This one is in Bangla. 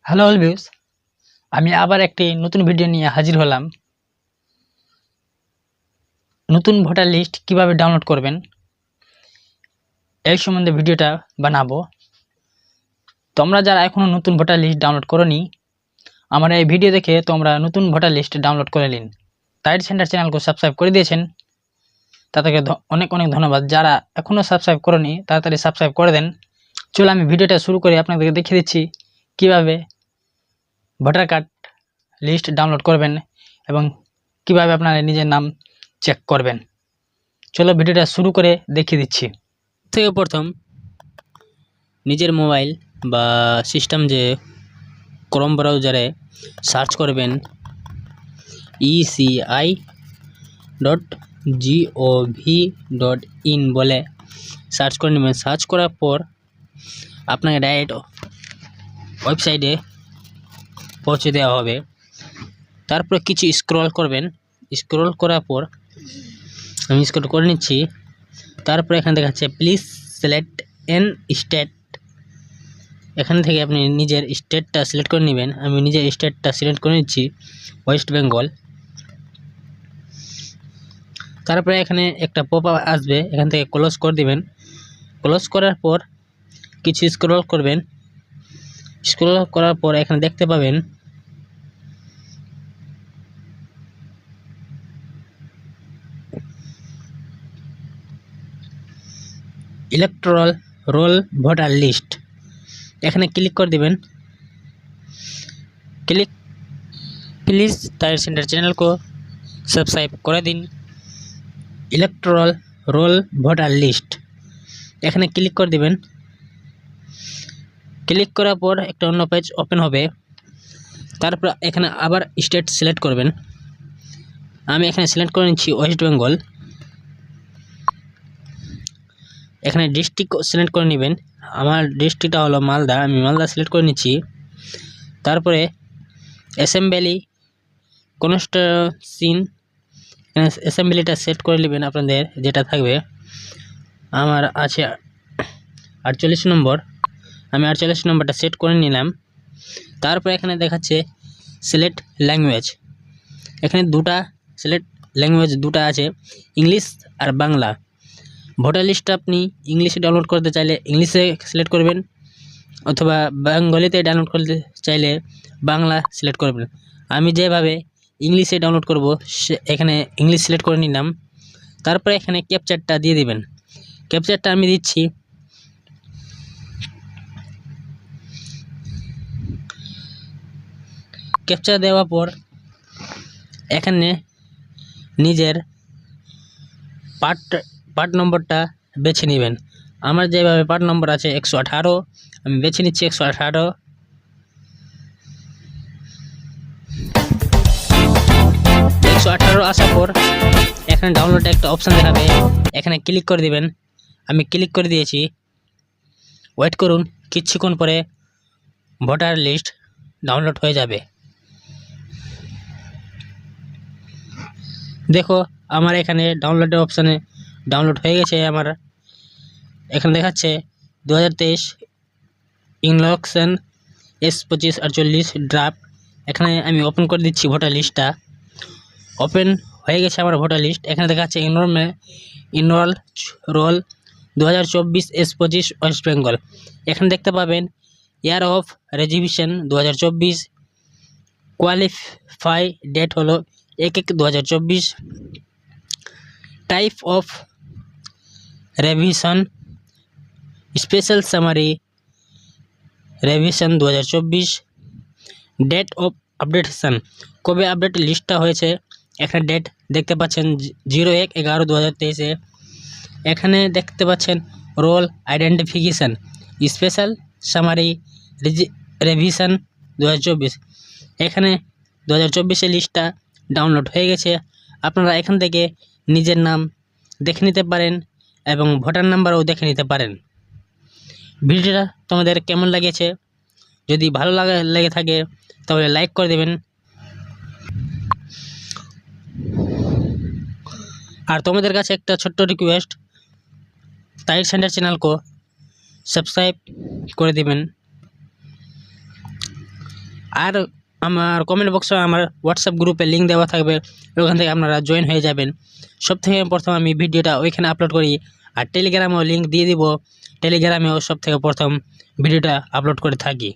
হ্যালো অল ভিউস, আমি আবার একটি নতুন ভিডিও নিয়ে হাজির হলাম। নতুন ভোটার লিস্ট কিভাবে ডাউনলোড করবেন এই সম্বন্ধে ভিডিওটা বানাবো। তোমরা যারা এখনো নতুন ভোটার লিস্ট ডাউনলোড করোনি, আমার এই ভিডিও দেখে তোমরা নতুন ভোটার লিস্ট ডাউনলোড করে নিন। টাইট সেন্টার চ্যানেলকে সাবস্ক্রাইব করে দিয়েছেন, তাদেরকে অনেক অনেক ধন্যবাদ। যারা এখনো সাবস্ক্রাইব করোনি তাড়াতাড়ি সাবস্ক্রাইব করে দেন। চলো আমি ভিডিওটা শুরু করে আপনাদেরকে দেখিয়ে দিচ্ছি কিভাবে ভোটার কার্ড লিস্ট ডাউনলোড করবেন এবং কিভাবে আপনারা নিজের নাম চেক করবেন। চলো ভিডিওটা শুরু করে দেখিয়ে দিচ্ছি। থেকে প্রথম নিজের মোবাইল বা সিস্টেম যে ক্রোম ব্রাউজারে সার্চ করবেন eci.gov.in বলে সার্চ করে নেবেন। সার্চ করার পর আপনাকে ডাইরেক্ট ওয়েবসাইটে পৌঁছে দেওয়া হবে। তারপর কিছু স্ক্রল করবেন। স্ক্রল করার পর আমি স্ক্রল করে নিচ্ছি। তারপর এখানে দেখাচ্ছে প্লিজ সিলেক্ট এন স্টেট। এখান থেকে আপনি নিজের স্টেটটা সিলেক্ট করে নেবেন। আমি নিজের স্টেটটা সিলেক্ট করে নিচ্ছি, ওয়েস্ট বেঙ্গল। তারপরে এখানে একটা পপ আপ আসবে, এখান থেকে ক্লোজ করে দিবেন। ক্লোজ করার পর কিছু স্ক্রল করবেন। স্ক্রল করার পর এখানে দেখতে পাবেন ইলেকট্রাল রোল ভোটার লিস্ট। এখানে ক্লিক করে दिबेन। Click please tight center channel को सब्सक्राइब করে দিন। ইলেকট্রাল রোল ভোটার লিস্ট এখানে ক্লিক করে दिबेन। ক্লিক করার পর একটা অন্য পেজ ওপেন হবে। তারপর এখানে আবার স্টেট সিলেক্ট করবেন। আমি এখানে সিলেক্ট করে নিচ্ছি ওয়েস্ট বেঙ্গল। এখানে ডিস্ট্রিক্ট সিলেক্ট করে নেবেন। আমার ডিস্ট্রিক্টটা হলো মালদা, আমি মালদা সিলেক্ট করে নিচ্ছি। তারপরে অ্যাসেম্বলি কনস্টিটিউয়েন্সি অ্যাসেম্বলিটা সেট করে নেবেন আপনাদের যেটা থাকবে। আমার আছে 48 নম্বর, আমি 48 নম্বরটা সেট করে নিলাম। তারপর এখানে দেখাচ্ছে সিলেক্ট ল্যাঙ্গুয়েজ। এখানে দুটা সিলেক্ট ল্যাঙ্গুয়েজ দুটা আছে, ইংলিশ আর বাংলা। ভোটার লিস্টটা আপনি ইংলিশে ডাউনলোড করতে চাইলে ইংলিশে সিলেক্ট করবেন, অথবা বেঙ্গলিতে ডাউনলোড করতে চাইলে বাংলা সিলেক্ট করবেন। আমি যেভাবে ইংলিশে ডাউনলোড করব এখানে ইংলিশ সিলেক্ট করে নিলাম। তারপরে এখানে ক্যাপচারটা দিয়ে দিবেন। ক্যাপচারটা আমি দিচ্ছি। ক্যাপচার দেওয়ার পর এখানে নিজের পার্ট নম্বরটা বেছে নেবেন। আমার যেভাবে পার্ট নম্বর আছে 118, আমি বেছে নিচ্ছি 118। আসার পর এখানে ডাউনলোড একটা অপশান দেখাবে, এখানে ক্লিক করে দিবেন। আমি ক্লিক করে দিয়েছি। ওয়েট করুন, কিছুক্ষণ পরে ভোটার লিস্ট ডাউনলোড হয়ে যাবে। দেখো আমার এখানে ডাউনলোডের অপশানে ডাউনলোড হয়ে গেছে। আমার এখানে দেখাচ্ছে 2023 ইনলকশন S2548 ড্রাফট। এখানে আমি ওপেন করে দিচ্ছি ভোটার লিস্টটা। ওপেন হয়ে গেছে আমার ভোটার লিস্ট। এখানে দেখাচ্ছে enrol role 2024 S25 West Bengal. এখানে দেখতে পাবেন year of registration 2024, qualify date হলো 1/1/2024, type of revision special summary revision 2024, date of updatation কবে আপডেট লিস্টটা হয়েছে এখানে ডেট দেখতে পাচ্ছেন 01/11/2023। এখানে দেখতে পাচ্ছেন roll identification special summary revision 2024। এখানে 2024 লিস্টটা ডাউনলোড হয়ে গেছে। আপনারা এখান থেকে নিজের নাম দেখে নিতে পারেন এবং ভোটার নাম্বারও দেখে নিতে পারেন। ভিডিওটা তোমাদের কেমন লেগেছে? যদি ভালো লেগে থাকে তাহলে লাইক করে দেবেন। আর তোমাদের কাছে একটা ছোট্ট রিকোয়েস্ট, টাইট সেন্টার চ্যানেল को सब्सक्राइब করে দিবেন। আর আমার কমেন্ট বক্সে আমার হোয়াটসঅ্যাপ গ্রুপে লিঙ্ক দেওয়া থাকবে, ওখান থেকে আপনারা জয়েন হয়ে যাবেন। সবথেকে প্রথম আমি ভিডিওটা ওইখানে আপলোড করি, আর টেলিগ্রামেও লিঙ্ক দিয়ে দিব, টেলিগ্রামেও সবথেকে প্রথম ভিডিওটা আপলোড করে থাকি।